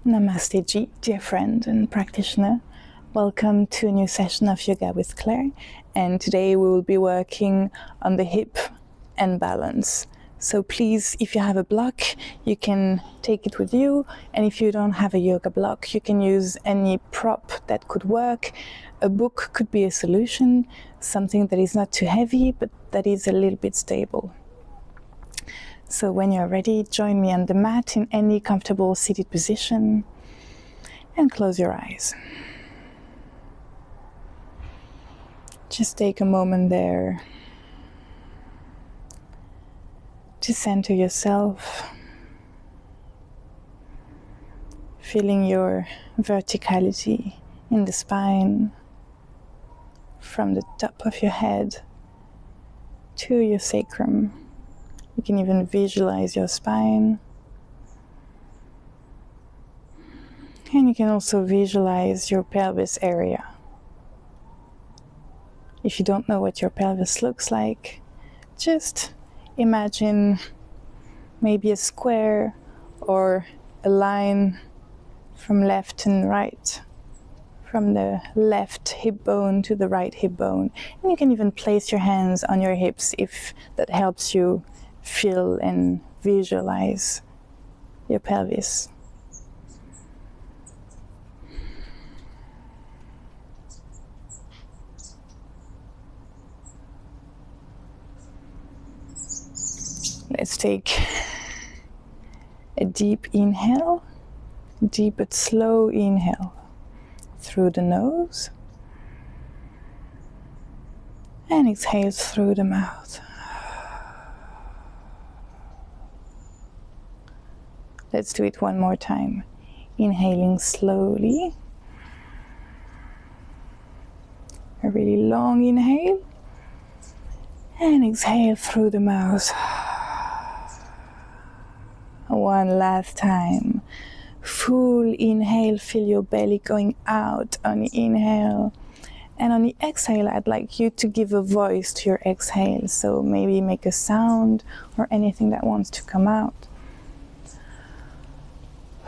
Namaste Ji, dear friend and practitioner. Welcome to a new session of Yoga with Claire, and today we will be working on the hip and balance. So please, if you have a block, you can take it with you, and if you don't have a yoga block, you can use any prop that could work. A book could be a solution, something that is not too heavy, but that is a little bit stable. So when you're ready, join me on the mat in any comfortable seated position and close your eyes. Just take a moment there to center yourself, feeling your verticality in the spine from the top of your head to your sacrum. You can even visualize your spine. And you can also visualize your pelvis area. If you don't know what your pelvis looks like, just imagine maybe a square or a line from left and right, from the left hip bone to the right hip bone. And you can even place your hands on your hips if that helps you feel and visualize your pelvis. Let's take a deep inhale, deep but slow inhale through the nose, and exhale through the mouth. Let's do it one more time. Inhaling slowly. A really long inhale. And exhale through the mouth. One last time. Full inhale. Feel your belly going out on the inhale. And on the exhale, I'd like you to give a voice to your exhale. So maybe make a sound or anything that wants to come out.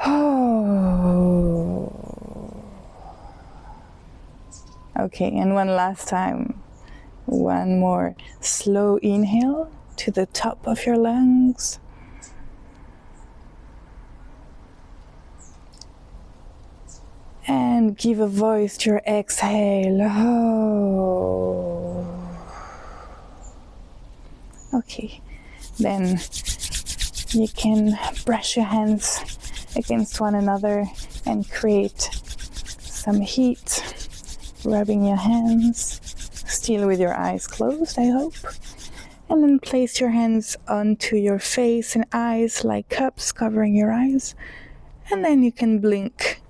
Oh. Okay, and one last time. One more slow inhale to the top of your lungs. And give a voice to your exhale. Oh. Okay, then you can brush your hands against one another and create some heat, rubbing your hands, still with your eyes closed, I hope. And then place your hands onto your face and eyes like cups covering your eyes. And then you can blink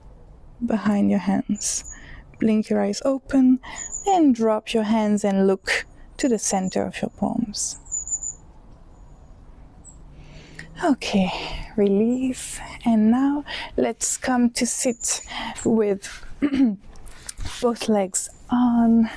behind your hands. Blink your eyes open and drop your hands and look to the center of your palms. Okay, release. And now let's come to sit with both legs on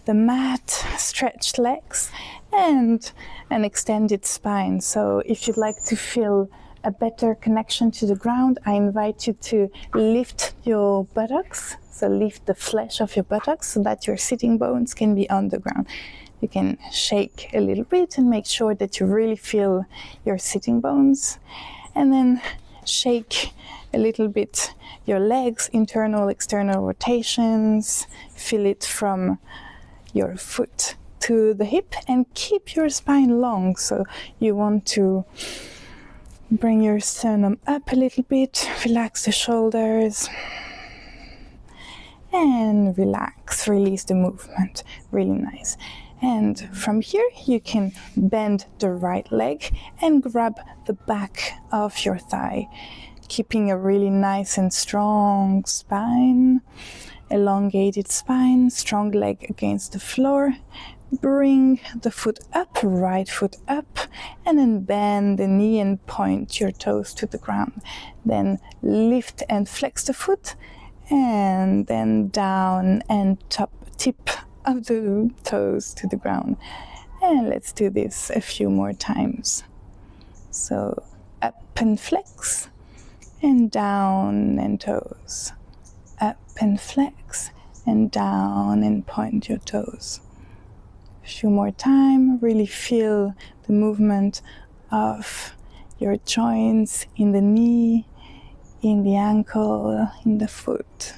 the mat, stretched legs, and an extended spine. So if you'd like to feel a better connection to the ground, I invite you to lift your buttocks. So lift the flesh of your buttocks so that your sitting bones can be on the ground. You can shake a little bit and make sure that you really feel your sitting bones. And then shake a little bit your legs, internal, external rotations. Feel it from your foot to the hip and keep your spine long. So you want to bring your sternum up a little bit, relax the shoulders. And relax, release the movement. Really nice. And from here, you can bend the right leg and grab the back of your thigh, keeping a really nice and strong spine, elongated spine, strong leg against the floor. Bring the foot up, right foot up, and then bend the knee and point your toes to the ground. Then lift and flex the foot, and then down and tip of the toes to the ground. And let's do this a few more times. So up and flex, and down and toes. Up and flex, and down and point your toes. A few more time, really feel the movement of your joints in the knee, in the ankle, in the foot.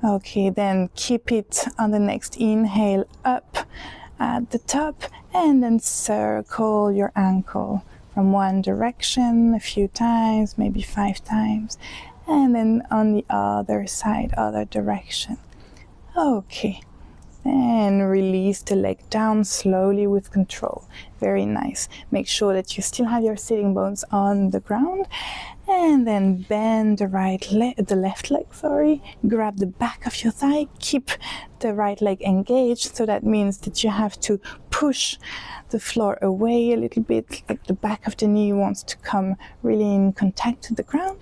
Okay, then keep it on the next inhale up at the top, and then circle your ankle from one direction a few times, maybe 5 times, and then on the other side, other direction. Okay, and release the leg down slowly with control. Very nice. Make sure that you still have your sitting bones on the ground, and then bend the left leg, grab the back of your thigh, keep the right leg engaged, so that means that you have to push the floor away a little bit, like the back of the knee wants to come really in contact with the ground.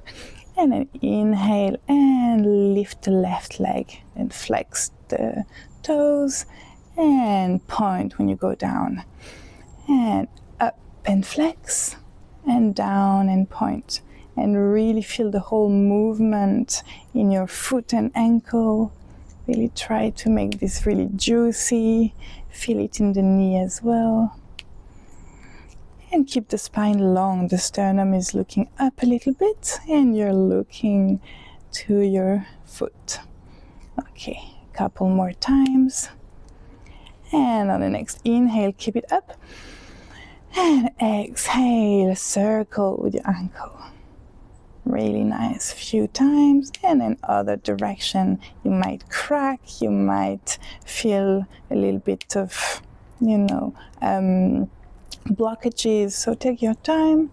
And then inhale and lift the left leg and flex the toes and point when you go down. And up and flex and down and point. And really feel the whole movement in your foot and ankle. Really try to make this really juicy. Feel it in the knee as well. And keep the spine long. The sternum is looking up a little bit and you're looking to your foot. Okay, a couple more times. And on the next inhale, keep it up. And exhale, circle with your ankle. Really nice. Few times. And then other direction. You might crack, you might feel a little bit of, blockages, so take your time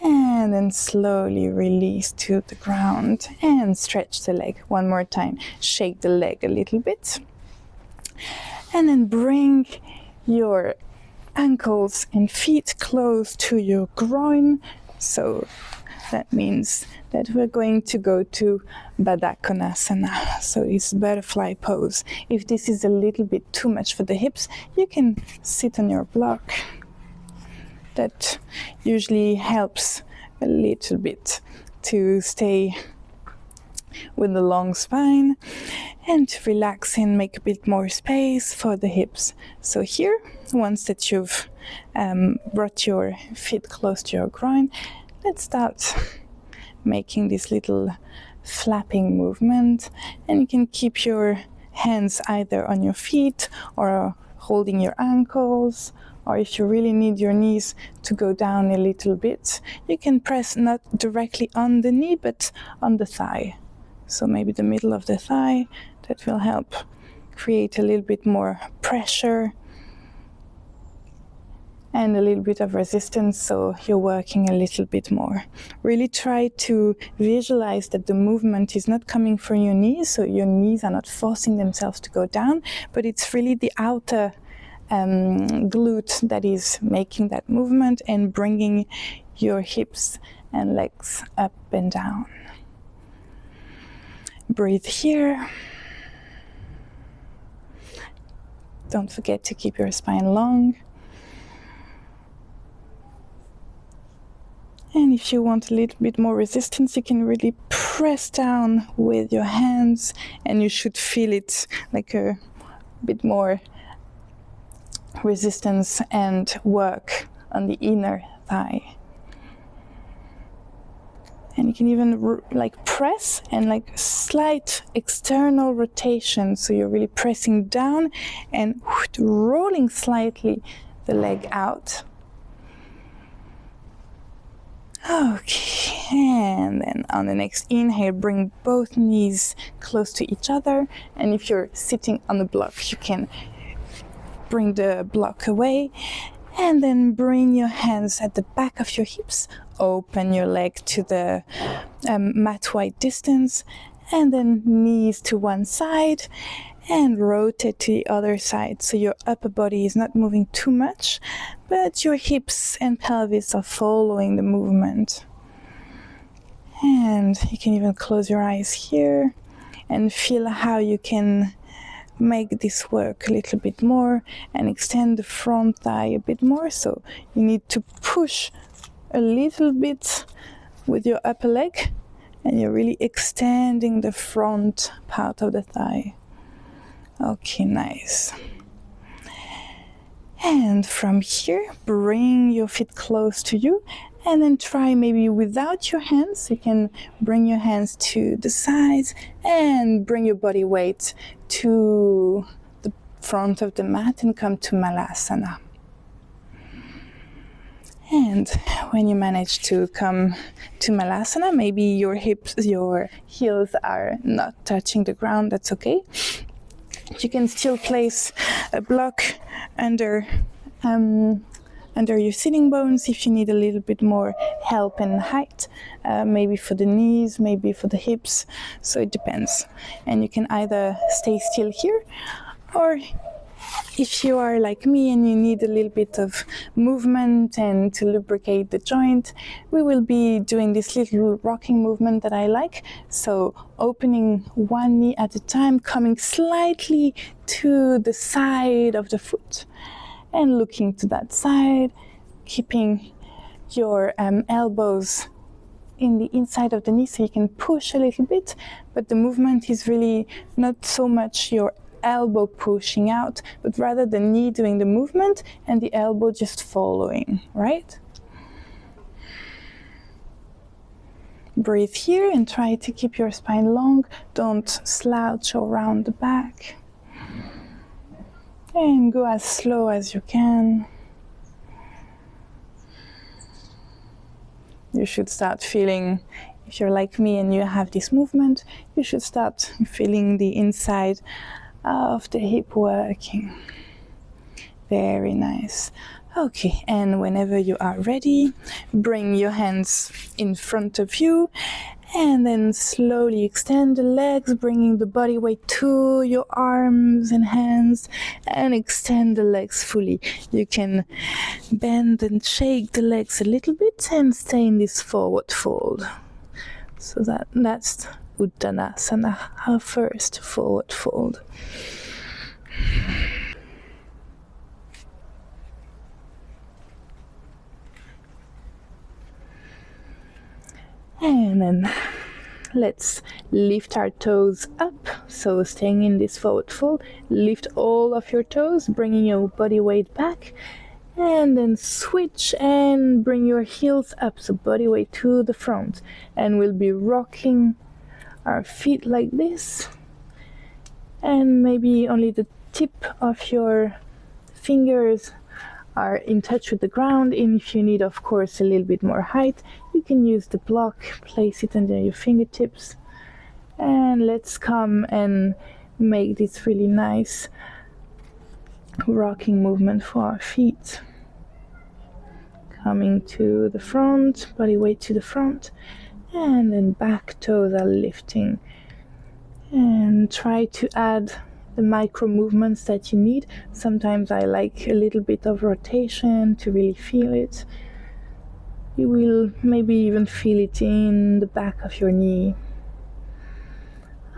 and then slowly release to the ground and stretch the leg one more time. Shake the leg a little bit and then bring your ankles and feet close to your groin. So that means that we're going to go to Baddha Konasana. So it's butterfly pose. If this is a little bit too much for the hips, you can sit on your block. That usually helps a little bit to stay with the long spine and to relax and make a bit more space for the hips. So here, once that you've brought your feet close to your groin, let's start making this little flapping movement, and you can keep your hands either on your feet or holding your ankles, or if you really need your knees to go down a little bit, you can press not directly on the knee, but on the thigh. So maybe the middle of the thigh, that will help create a little bit more pressure and a little bit of resistance, so you're working a little bit more. Really try to visualize that the movement is not coming from your knees, so your knees are not forcing themselves to go down, but it's really the outer glute that is making that movement and bringing your hips and legs up and down. Breathe here. Don't forget to keep your spine long. And if you want a little bit more resistance, you can really press down with your hands, and you should feel it like a bit more resistance and work on the inner thigh. And you can even press and slight external rotation, so you're really pressing down and rolling slightly the leg out. Okay, and then on the next inhale, bring both knees close to each other, and if you're sitting on the block, you can bring the block away, and then bring your hands at the back of your hips, open your leg to the mat-wide distance, and then knees to one side and rotate to the other side, so your upper body is not moving too much, but your hips and pelvis are following the movement. And you can even close your eyes here and feel how you can make this work a little bit more and extend the front thigh a bit more. So you need to push a little bit with your upper leg, and you're really extending the front part of the thigh. Okay, nice. And from here, bring your feet close to you, and then try maybe without your hands. You can bring your hands to the sides and bring your body weight to the front of the mat and come to Malasana. And when you manage to come to Malasana, maybe your heels are not touching the ground, that's okay. You can still place a block under your sitting bones if you need a little bit more help and height, maybe for the knees, maybe for the hips, so it depends. And you can either stay still here, or if you are like me and you need a little bit of movement and to lubricate the joint, we will be doing this little rocking movement that I like. So opening one knee at a time, coming slightly to the side of the foot and looking to that side, keeping your elbows in the inside of the knee so you can push a little bit, but the movement is really not so much your elbow pushing out, but rather the knee doing the movement and the elbow just following, right? Breathe here and try to keep your spine long. Don't slouch or round the back. And go as slow as you can. You should start feeling, if you're like me and you have this movement, you should start feeling the inside of the hip working. Very nice. Okay, and whenever you are ready, bring your hands in front of you and then slowly extend the legs, bringing the body weight to your arms and hands, and extend the legs fully. You can bend and shake the legs a little bit and stay in this forward fold. So that's Uttanasana, our first forward fold. And then let's lift our toes up. So staying in this forward fold, lift all of your toes, bringing your body weight back, and then switch and bring your heels up, so body weight to the front. And we'll be rocking our feet like this, and maybe only the tip of your fingers are in touch with the ground. And if you need, of course, a little bit more height, you can use the block, place it under your fingertips. And let's come and make this really nice rocking movement for our feet. Coming to the front, body weight to the front, and then back toes are lifting. And try to add the micro movements that you need. Sometimes I like a little bit of rotation to really feel it. You will maybe even feel it in the back of your knee.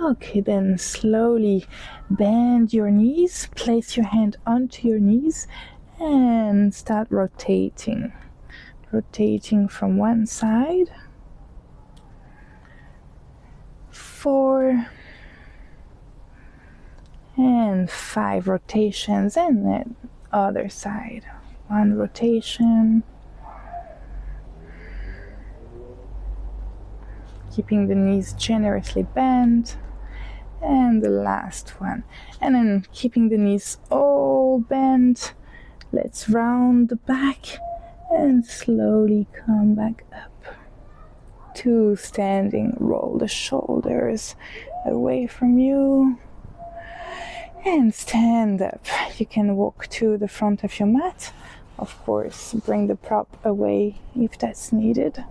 Okay, then slowly bend your knees, place your hand onto your knees and start rotating. Rotating from one side. 4 and 5 rotations, and then other side. 1 rotation. Keeping the knees generously bent. And the last one. And then keeping the knees all bent. Let's round the back and slowly come back up to standing. Roll the shoulders away from you. And stand up. You can walk to the front of your mat. Of course, bring the prop away if that's needed.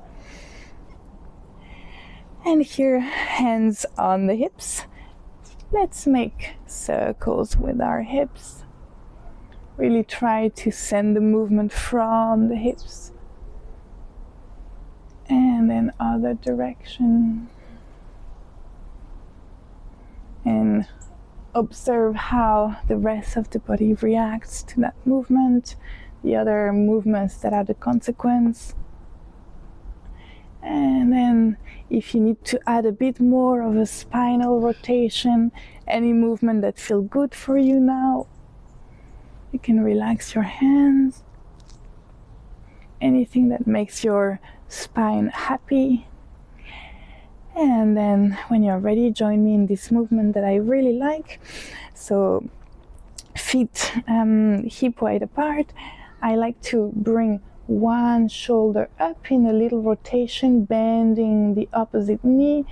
And here, hands on the hips. Let's make circles with our hips. Really try to send the movement from the hips. And then other direction. And observe how the rest of the body reacts to that movement, the other movements that are the consequence. And then if you need to add a bit more of a spinal rotation, any movement that feels good for you now, you can relax your hands. Anything that makes your spine happy. And then when you're ready, join me in this movement that I really like. So feet hip wide apart. I like to bring one shoulder up in a little rotation, bending the opposite knee,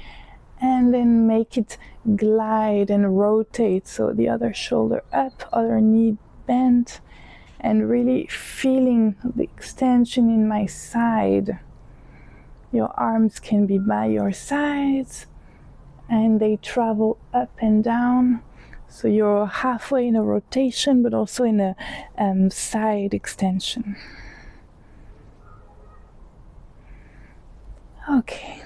and then make it glide and rotate. So the other shoulder up, other knee bent, and really feeling the extension in my side. Your arms can be by your sides and they travel up and down. So you're halfway in a rotation, but also in a side extension. Okay,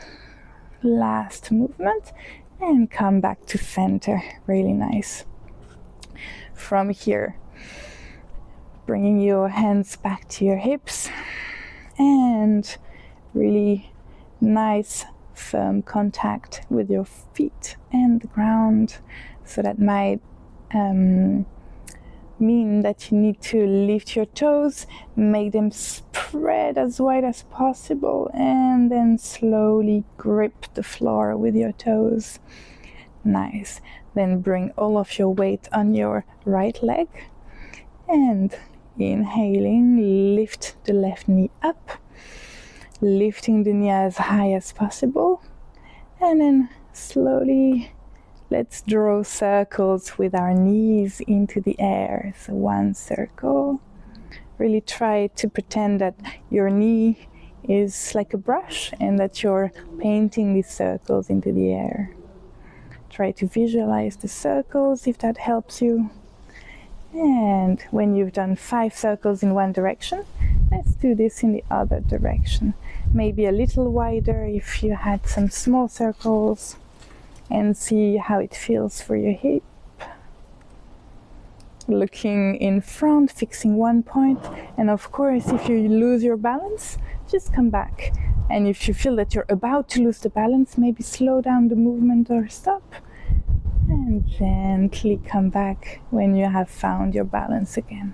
last movement, and come back to center. Really nice. From here, bringing your hands back to your hips and really nice firm contact with your feet and the ground. So that might mean that you need to lift your toes, make them spread as wide as possible, and then slowly grip the floor with your toes. Nice. Then bring all of your weight on your right leg, and inhaling, lift the left knee up, lifting the knee as high as possible, and then slowly let's draw circles with our knees into the air. So one circle. Really try to pretend that your knee is like a brush and that you're painting these circles into the air. Try to visualize the circles if that helps you. And when you've done 5 circles in one direction, let's do this in the other direction. Maybe a little wider if you had some small circles, and see how it feels for your hip. Looking in front, fixing one point, and of course if you lose your balance, just come back. And if you feel that you're about to lose the balance, maybe slow down the movement or stop, and gently come back when you have found your balance again.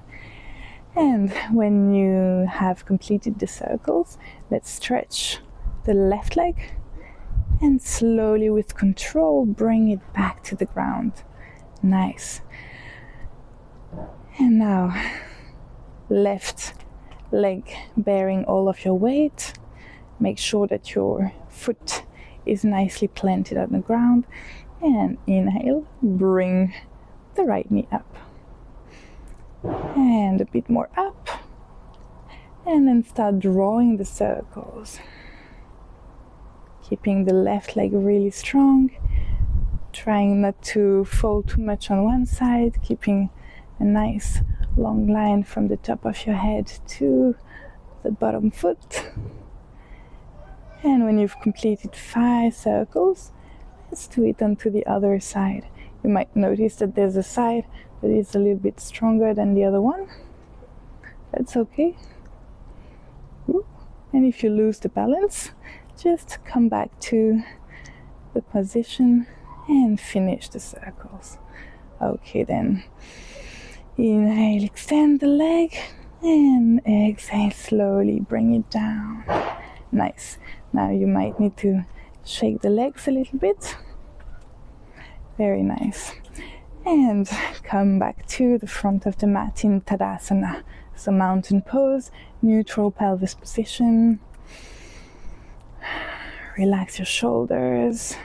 And when you have completed the circles, let's stretch the left leg and slowly with control bring it back to the ground. Nice. And now left leg bearing all of your weight. Make sure that your foot is nicely planted on the ground, and inhale, bring the right knee up and a bit more up, and then start drawing the circles, keeping the left leg really strong, trying not to fall too much on one side, keeping a nice long line from the top of your head to the bottom foot. And when you've completed 5 circles, let's do it onto the other side. You might notice that there's a side that is a little bit stronger than the other one. That's okay. And if you lose the balance, just come back to the position and finish the circles. Okay, then inhale, extend the leg, and exhale, slowly bring it down. Nice. Now you might need to shake the legs a little bit. Very nice. And come back to the front of the mat in Tadasana. So mountain pose, neutral pelvis position. Relax your shoulders,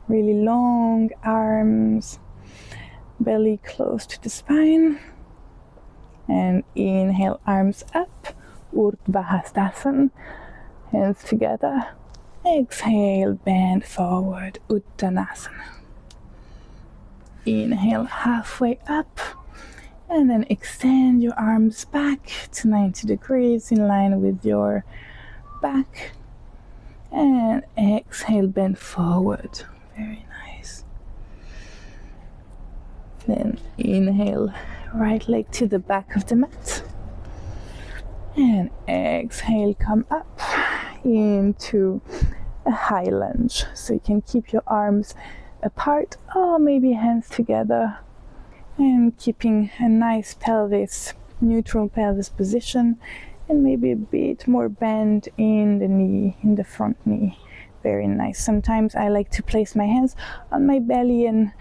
really long arms, belly close to the spine. And inhale, arms up, Urdhva Hastasana, hands together. Exhale, bend forward, Uttanasana. Inhale, halfway up, and then extend your arms back to 90 degrees in line with your back. And exhale, bend forward. Very nice. Then inhale, right leg to the back of the mat. And exhale, come up. into a high lunge. So you can keep your arms apart or maybe hands together, and keeping a nice pelvis, neutral pelvis position, and maybe a bit more bend in the knee, in the front knee. Very nice. Sometimes I like to place my hands on my belly and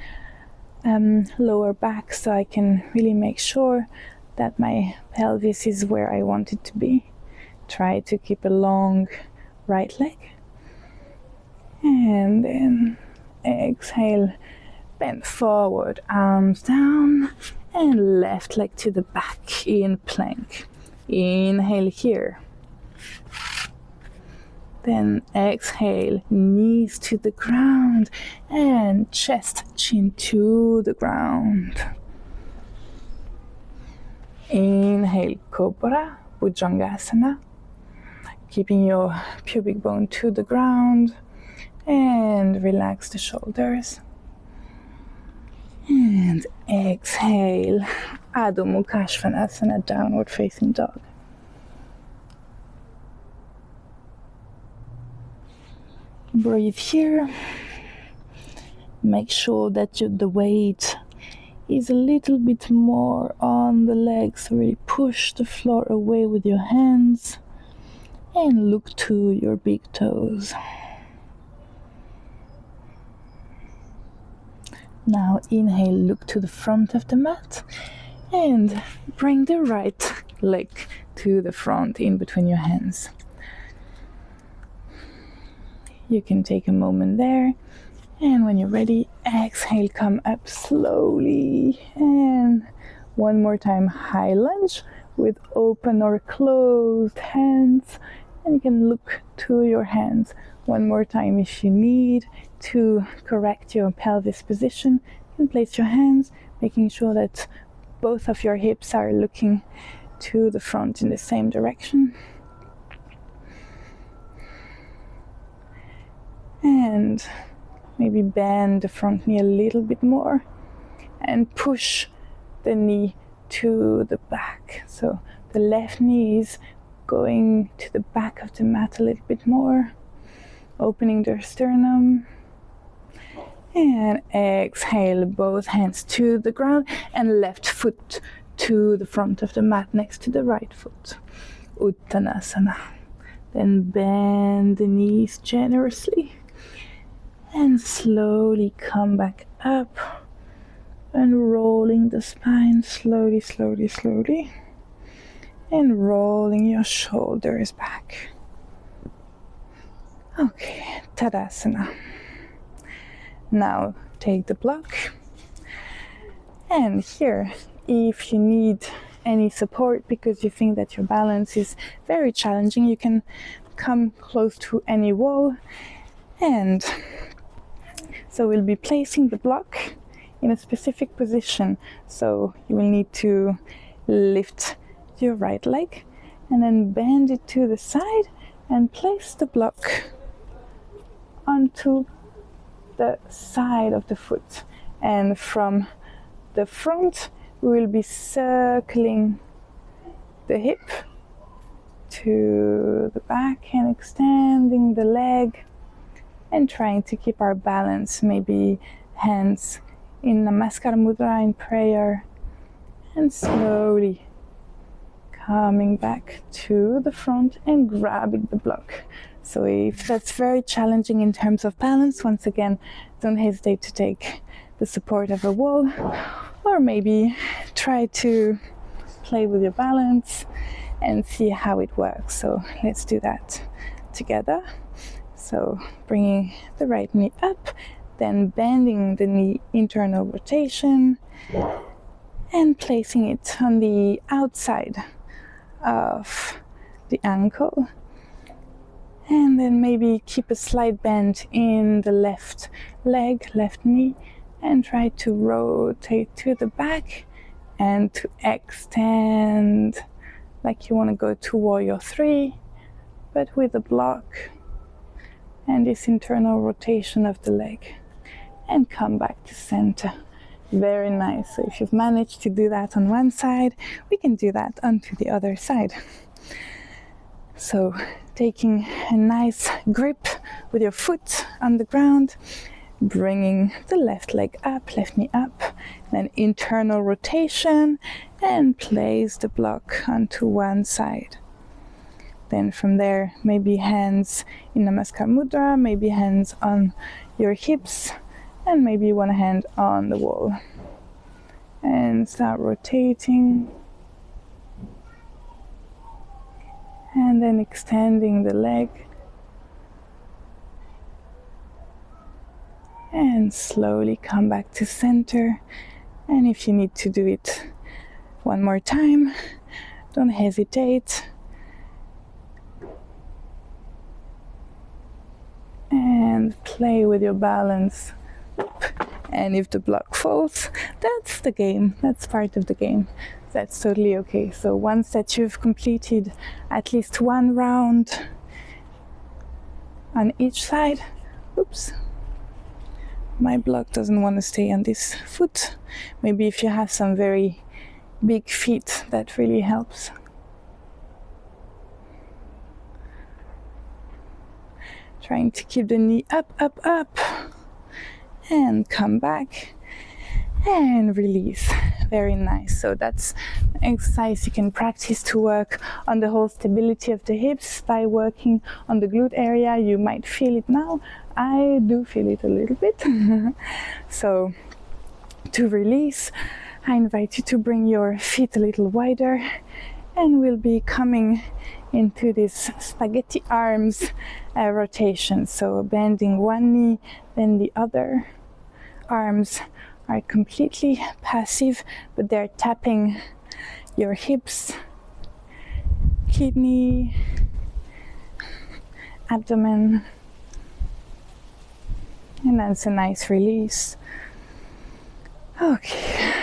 lower back, so I can really make sure that my pelvis is where I want it to be. Try to keep a long right leg, and then exhale, bend forward, arms down, and left leg to the back in plank. Inhale here. Then exhale, knees to the ground and chest, chin to the ground. Inhale, Cobra, Bhujangasana. Keeping your pubic bone to the ground, and relax the shoulders. And exhale, Adho Mukha Svanasana, downward facing dog. Breathe here. Make sure that the weight is a little bit more on the legs. So really push the floor away with your hands and look to your big toes. Now inhale, look to the front of the mat and bring the right leg to the front in between your hands. You can take a moment there, and when you're ready, exhale, come up slowly, and one more time, high lunge with open or closed hands, and you can look to your hands. One more time, if you need to correct your pelvis position, you can place your hands, making sure that both of your hips are looking to the front in the same direction. And maybe bend the front knee a little bit more and push the knee to the back. So the left knee is going to the back of the mat a little bit more, opening the sternum. And exhale, both hands to the ground and left foot to the front of the mat next to the right foot. Uttanasana. Then bend the knees generously and slowly come back up and rolling the spine slowly, slowly, slowly, and rolling your shoulders back. Okay, Tadasana. Now take the block, and here, if you need any support because you think that your balance is very challenging, you can come close to any wall. And so we'll be placing the block in a specific position. So you will need to lift your right leg and then bend it to the side and place the block onto the side of the foot. And from the front, we will be circling the hip to the back and extending the leg and trying to keep our balance, maybe hands in Namaskar Mudra in prayer, and slowly coming back to the front and grabbing the block. So if that's very challenging in terms of balance, once again, don't hesitate to take the support of a wall, or maybe try to play with your balance and see how it works. So let's do that together. So bringing the right knee up, then bending the knee, internal rotation, and placing it on the outside of the ankle. And then maybe keep a slight bend in the left leg, left knee, and try to rotate to the back and to extend like you want to go to warrior 3, but with a block and this internal rotation of the leg, and come back to center. Very nice. So if you've managed to do that on one side, we can do that onto the other side. So taking a nice grip with your foot on the ground, bringing the left leg up, left knee up, then internal rotation, and place the block onto one side. Then from there, maybe hands in Namaskar Mudra, maybe hands on your hips, and maybe one hand on the wall. And start rotating. And then extending the leg. And slowly come back to center. And if you need to do it one more time, don't hesitate. And play with your balance. And if the block falls, that's the game. That's part of the game. That's totally okay. So once that you've completed at least one round on each side, oops, my block doesn't want to stay on this foot. Maybe if you have some very big feet, that really helps. Trying to keep the knee up, up, up, and come back and release. Very nice. So that's an exercise you can practice to work on the whole stability of the hips by working on the glute area. You might feel it now. I do feel it a little bit. So to release, I invite you to bring your feet a little wider, and we'll be coming into this spaghetti arms rotation. So bending one knee, then the other. Arms are completely passive, but they're tapping your hips, kidney, abdomen, and that's a nice release. Okay,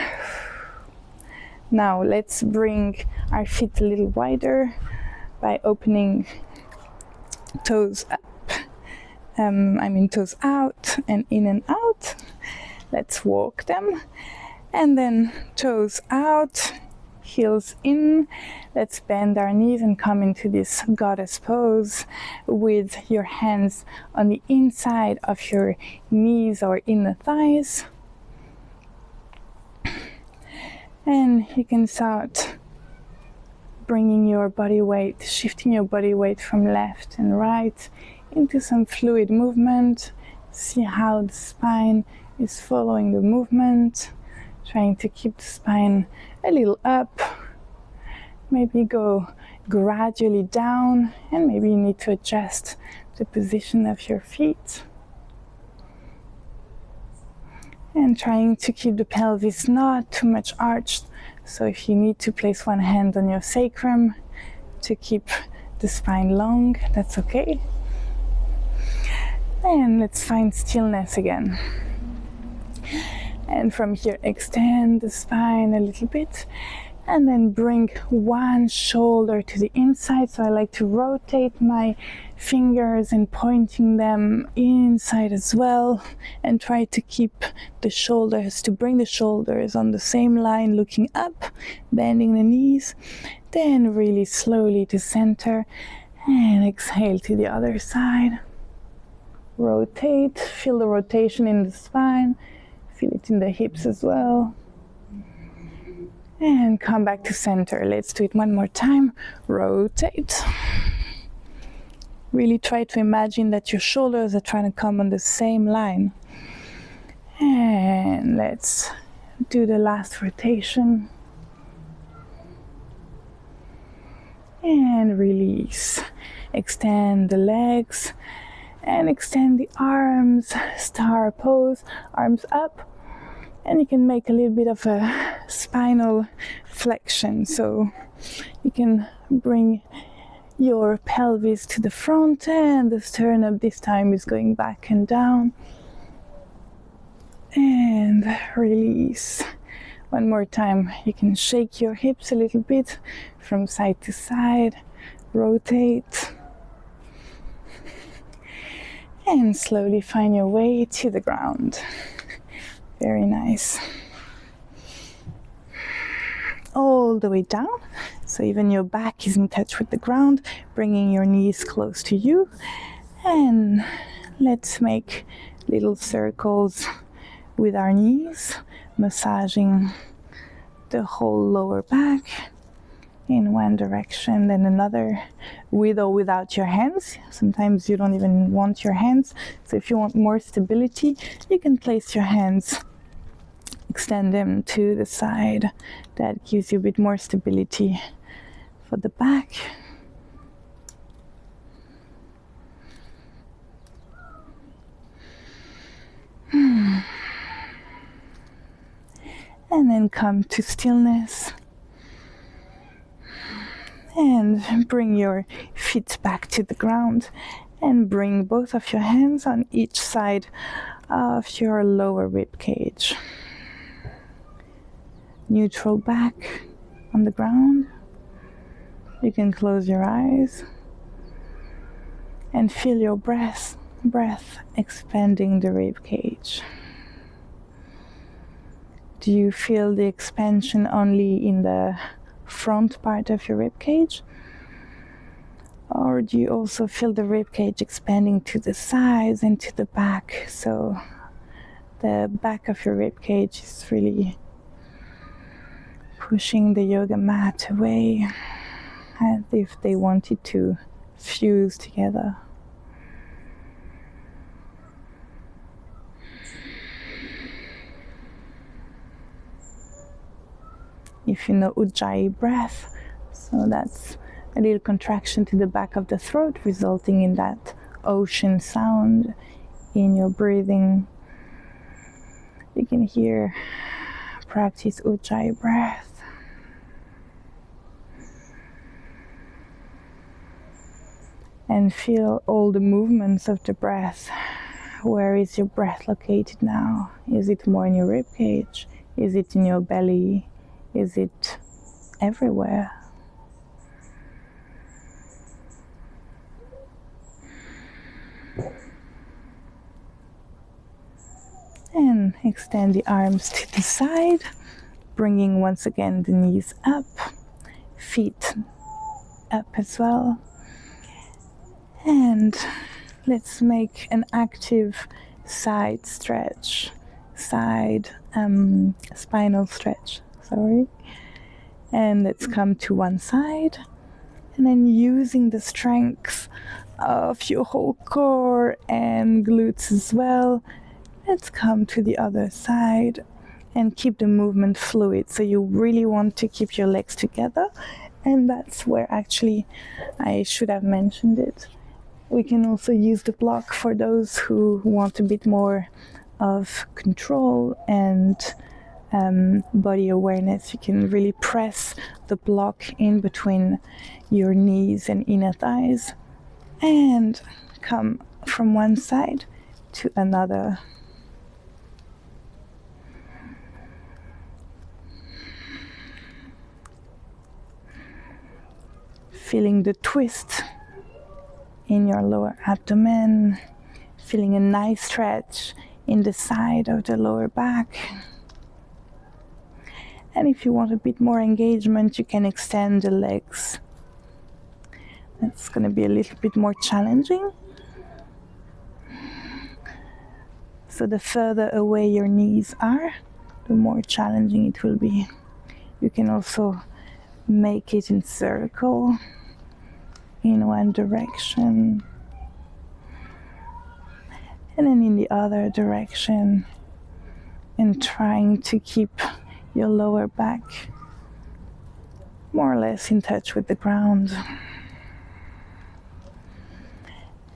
now let's bring our feet a little wider by opening toes up, toes out and in and out. Let's walk them, and then toes out, heels in. Let's bend our knees and come into this goddess pose with your hands on the inside of your knees or in the thighs. And you can start bringing your body weight, shifting your body weight from left and right into some fluid movement. See how the spine is following the movement, trying to keep the spine a little up. Maybe go gradually down, and maybe you need to adjust the position of your feet. And trying to keep the pelvis not too much arched. So if you need to place one hand on your sacrum to keep the spine long, that's okay. And let's find stillness again. And from here, extend the spine a little bit, and then bring one shoulder to the inside. So I like to rotate my fingers and pointing them inside as well, and try to keep the shoulders, to bring the shoulders on the same line, looking up, bending the knees, then really slowly to center, and exhale to the other side. Rotate, feel the rotation in the spine, feel it in the hips as well. And come back to center. Let's do it one more time. Rotate. Really try to imagine that your shoulders are trying to come on the same line. And let's do the last rotation. And release. Extend the legs. And extend the arms, star pose, arms up, and you can make a little bit of a spinal flexion. So you can bring your pelvis to the front, and the sternum this time is going back and down. And release. One more time, you can shake your hips a little bit from side to side, rotate. And slowly find your way to the ground. Very nice. All the way down. So even your back is in touch with the ground, bringing your knees close to you. And let's make little circles with our knees, massaging the whole lower back in one direction, then another, with or without your hands. Sometimes you don't even want your hands. So if you want more stability, you can place your hands, extend them to the side. That gives you a bit more stability for the back. And then come to stillness. And bring your feet back to the ground. And bring both of your hands on each side of your lower rib cage. Neutral back on the ground. You can close your eyes. And feel your breath expanding the rib cage. Do you feel the expansion only in the front part of your rib cage? Or do you also feel the rib cage expanding to the sides and to the back? So the back of your rib cage is really pushing the yoga mat away as if they wanted to fuse together. If you know Ujjayi breath, so that's a little contraction to the back of the throat, resulting in that ocean sound in your breathing. You can hear, practice Ujjayi breath. And feel all the movements of the breath. Where is your breath located now? Is it more in your rib cage? Is it in your belly? Is it everywhere? And extend the arms to the side, bringing once again the knees up, feet up as well. And let's make an active side stretch, spinal stretch. And let's come to one side, and then using the strength of your whole core and glutes as well, let's come to the other side and keep the movement fluid. So you really want to keep your legs together, and that's where actually I should have mentioned it. We can also use the block for those who want a bit more of control and body awareness. You can really press the block in between your knees and inner thighs and come from one side to another. Feeling the twist in your lower abdomen, feeling a nice stretch in the side of the lower back. And if you want a bit more engagement, you can extend the legs. That's going to be a little bit more challenging. So the further away your knees are, the more challenging it will be. You can also make it in circle in one direction and then in the other direction, and trying to keep your lower back more or less in touch with the ground.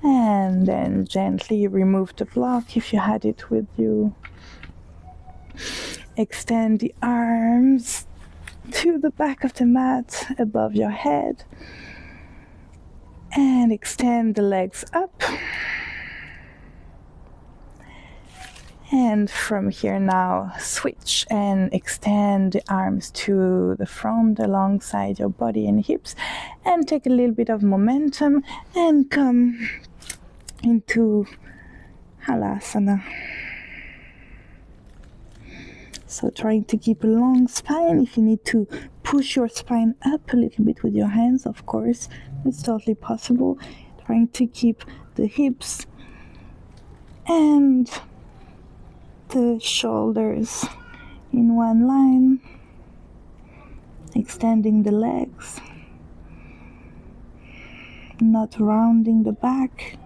And then gently remove the block if you had it with you. Extend the arms to the back of the mat above your head and extend the legs up. And from here now, switch and extend the arms to the front alongside your body and hips, and take a little bit of momentum and come into Halasana. So trying to keep a long spine. If you need to push your spine up a little bit with your hands, of course, it's totally possible. Trying to keep the hips and the shoulders in one line, extending the legs, not rounding the back.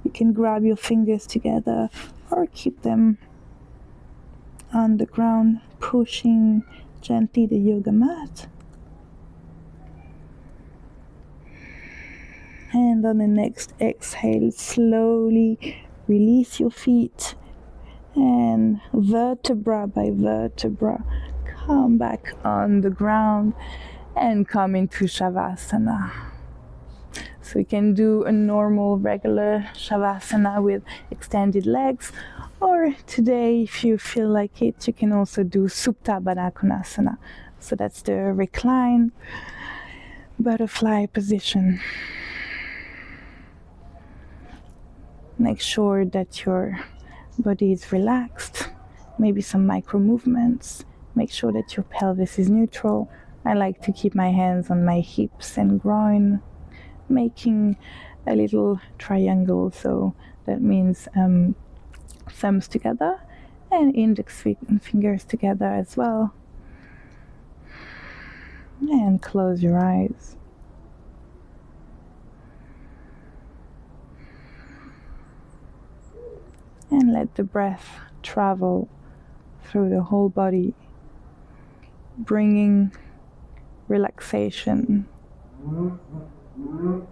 You can grab your fingers together or keep them on the ground, pushing gently the yoga mat. And on the next exhale, slowly release your feet and vertebra by vertebra, come back on the ground and come into Shavasana. So you can do a normal, regular Shavasana with extended legs, or today, if you feel like it, you can also do Supta Baddha Konasana. So that's the recline butterfly position. Make sure that your body is relaxed, maybe some micro movements. Make sure that your pelvis is neutral. I like to keep my hands on my hips and groin, making a little triangle. So that means thumbs together and index fingers together as well. And close your eyes. And let the breath travel through the whole body, bringing relaxation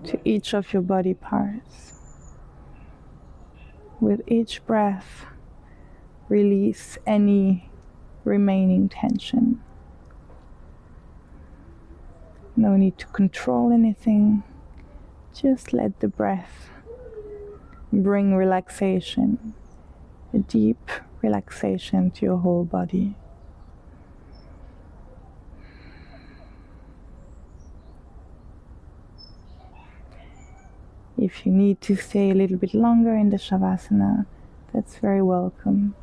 to each of your body parts. With each breath, release any remaining tension. No need to control anything. Just let the breath bring relaxation, a deep relaxation to your whole body. If you need to stay a little bit longer in the Shavasana, that's very welcome.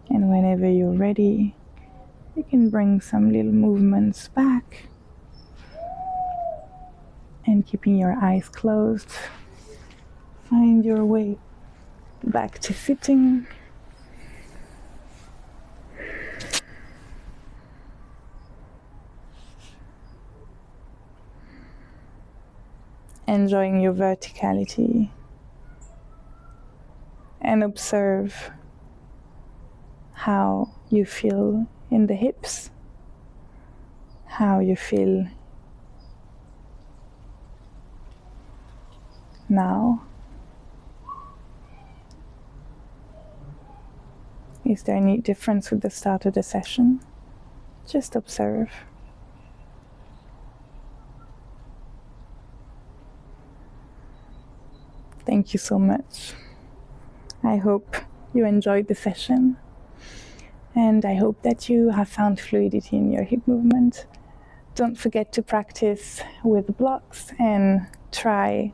And whenever you're ready, you can bring some little movements back. And keeping your eyes closed, find your way back to sitting. Enjoying your verticality and observe how you feel in the hips, how you feel now. Is there any difference with the start of the session? Just observe. Thank you so much. I hope you enjoyed the session, and I hope that you have found fluidity in your hip movement. Don't forget to practice with blocks and try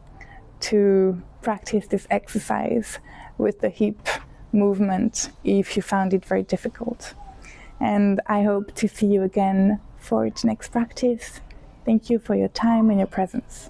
to practice this exercise with the hip movement if you found it very difficult. And I hope to see you again for the next practice. Thank you for your time and your presence.